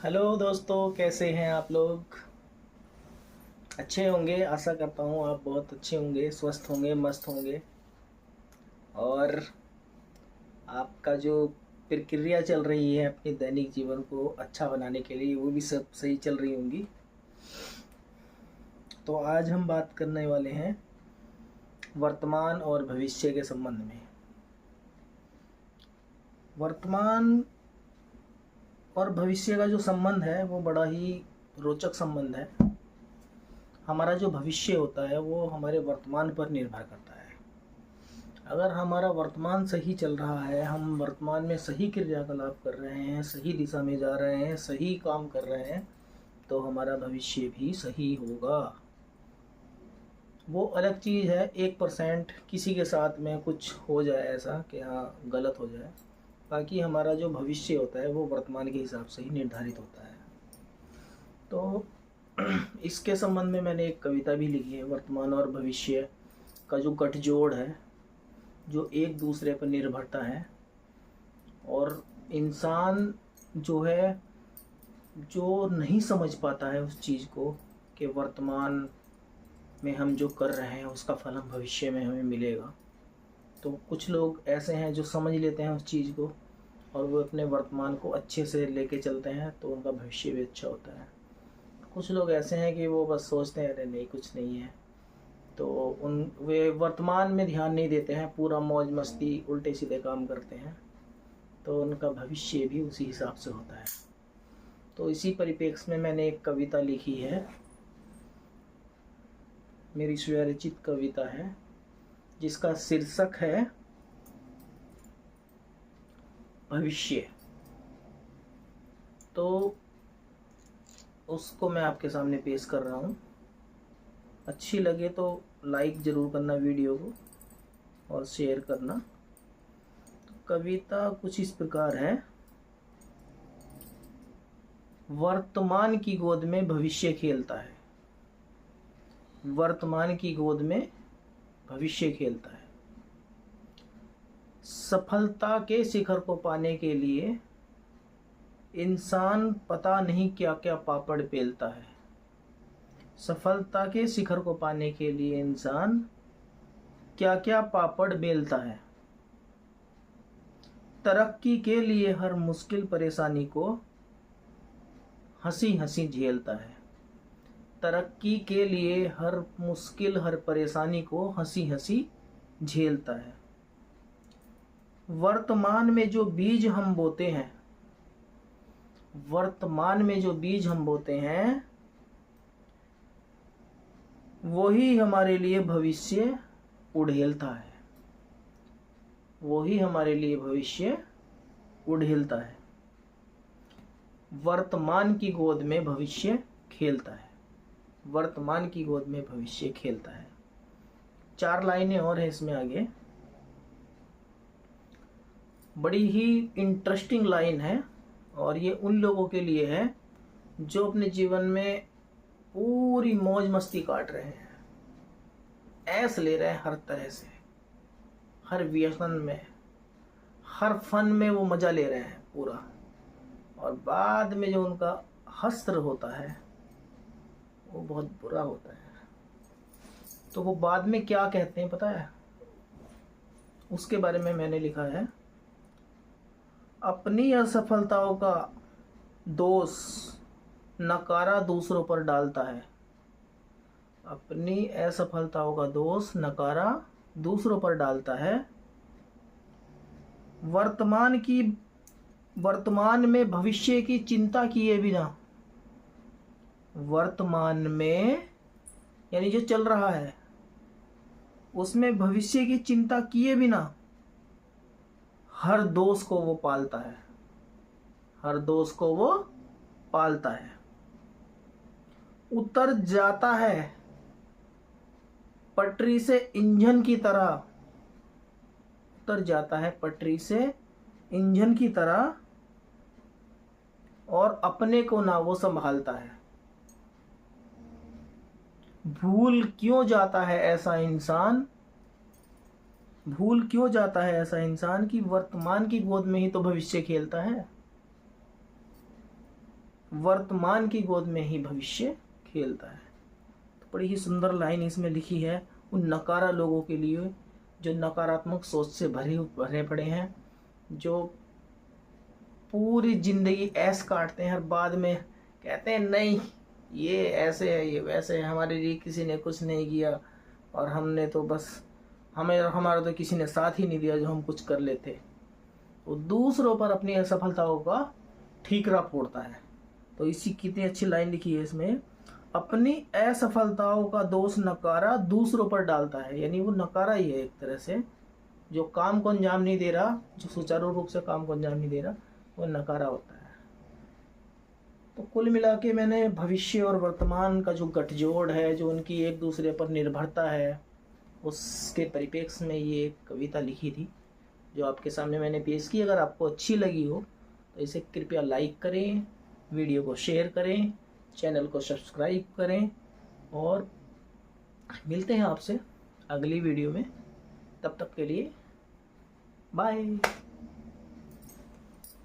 Hello दोस्तों, कैसे हैं आप लोग। अच्छे होंगे, आशा करता हूँ आप बहुत अच्छे होंगे, स्वस्थ होंगे, मस्त होंगे। और आपका जो प्रक्रिया चल रही है अपने दैनिक जीवन को अच्छा बनाने के लिए, वो भी सब सही चल रही होंगी। तो आज हम बात करने वाले हैं वर्तमान और भविष्य के संबंध में। वर्तमान और भविष्य का जो संबंध है वो बड़ा ही रोचक संबंध है। हमारा जो भविष्य होता है वो हमारे वर्तमान पर निर्भर करता है। अगर हमारा वर्तमान सही चल रहा है, हम वर्तमान में सही क्रियाकलाप कर रहे हैं, सही दिशा में जा रहे हैं, सही काम कर रहे हैं, तो हमारा भविष्य भी सही होगा। वो अलग चीज़ है 1% किसी के साथ में कुछ हो जाए ऐसा कि हाँ गलत हो जाए, बाकी हमारा जो भविष्य होता है वो वर्तमान के हिसाब से ही निर्धारित होता है। तो इसके संबंध में मैंने एक कविता भी लिखी है। वर्तमान और भविष्य का जो गठजोड़ है, जो एक दूसरे पर निर्भरता है, और इंसान जो है, जो नहीं समझ पाता है उस चीज़ को कि वर्तमान में हम जो कर रहे हैं उसका फल हम भविष्य में हमें मिलेगा। तो कुछ लोग ऐसे हैं जो समझ लेते हैं उस चीज़ को और वो अपने वर्तमान को अच्छे से लेके चलते हैं, तो उनका भविष्य भी अच्छा होता है। कुछ लोग ऐसे हैं कि वो बस सोचते हैं अरे नहीं कुछ नहीं है, तो वे वर्तमान में ध्यान नहीं देते हैं, पूरा मौज मस्ती उल्टे सीधे काम करते हैं, तो उनका भविष्य भी उसी हिसाब से होता है। तो इसी परिप्रेक्ष्य में मैंने एक कविता लिखी है, मेरी स्वरचित कविता है जिसका शीर्षक है भविष्य। तो उसको मैं आपके सामने पेश कर रहा हूँ। अच्छी लगे तो लाइक ज़रूर करना वीडियो को और शेयर करना। कविता कुछ इस प्रकार है। वर्तमान की गोद में भविष्य खेलता है, वर्तमान की गोद में भविष्य खेलता है। सफलता के शिखर को पाने के लिए इंसान पता नहीं क्या क्या पापड़ पेलता है। सफलता के शिखर को पाने के लिए इंसान क्या क्या पापड़ बेलता है। तरक्की के लिए हर मुश्किल परेशानी को हंसी हंसी झेलता है। तरक्की के लिए हर मुश्किल हर परेशानी को हंसी हंसी झेलता है। वर्तमान में जो बीज हम बोते हैं, वर्तमान में जो बीज हम बोते हैं वही हमारे लिए भविष्य उड़ेलता है, वही हमारे लिए भविष्य उड़ेलता है। वर्तमान की गोद में भविष्य खेलता है, वर्तमान की गोद में भविष्य खेलता है। 4 लाइनें और हैं इसमें आगे, बड़ी ही इंटरेस्टिंग लाइन है, और ये उन लोगों के लिए है जो अपने जीवन में पूरी मौज मस्ती काट रहे हैं, ऐश ले रहे हैं हर तरह से, हर व्यसन में, हर फन में वो मजा ले रहे हैं पूरा, और बाद में जो उनका हश्र होता है वो बहुत बुरा होता है। तो वो बाद में क्या कहते हैं पता है, उसके बारे में मैंने लिखा है। अपनी असफलताओं का दोष नकारा दूसरों पर डालता है, अपनी असफलताओं का दोष नकारा दूसरों पर डालता है। वर्तमान में भविष्य की चिंता किए बिना, वर्तमान में यानी जो चल रहा है उसमें भविष्य की चिंता किए बिना हर दोष को वो पालता है, हर दोष को वो पालता है। उतर जाता है पटरी से इंजन की तरह, उतर जाता है पटरी से इंजन की तरह, और अपने को ना वो संभालता है। भूल क्यों जाता है ऐसा इंसान, भूल क्यों जाता है ऐसा इंसान कि वर्तमान की गोद में ही तो भविष्य खेलता है। वर्तमान की गोद में ही भविष्य खेलता है। तो बड़ी ही सुंदर लाइन इसमें लिखी है उन नकारा लोगों के लिए जो नकारात्मक सोच से भरे पड़े हैं, जो पूरी जिंदगी ऐश काटते हैं और बाद में कहते हैं नहीं ये ऐसे है ये वैसे है, हमारे लिए किसी ने कुछ नहीं किया और हमने तो बस हमारा तो किसी ने साथ ही नहीं दिया जो हम कुछ कर लेते। वो दूसरों पर अपनी असफलताओं का ठीकरा फोड़ता है। तो इसी कितनी अच्छी लाइन लिखी है इसमें, अपनी असफलताओं का दोष नकारा दूसरों पर डालता है। यानी वो नकारा ही है एक तरह से, जो काम को अंजाम नहीं दे रहा, जो सुचारू रूप से काम को अंजाम नहीं दे रहा, वो नकारा होता है। तो कुल मिला के मैंने भविष्य और वर्तमान का जो गठजोड़ है, जो उनकी एक दूसरे पर निर्भरता है, उसके परिप्रेक्ष्य में ये एक कविता लिखी थी जो आपके सामने मैंने पेश की। अगर आपको अच्छी लगी हो तो इसे कृपया लाइक करें, वीडियो को शेयर करें, चैनल को सब्सक्राइब करें और मिलते हैं आपसे अगली वीडियो में। तब तक के लिए बाय।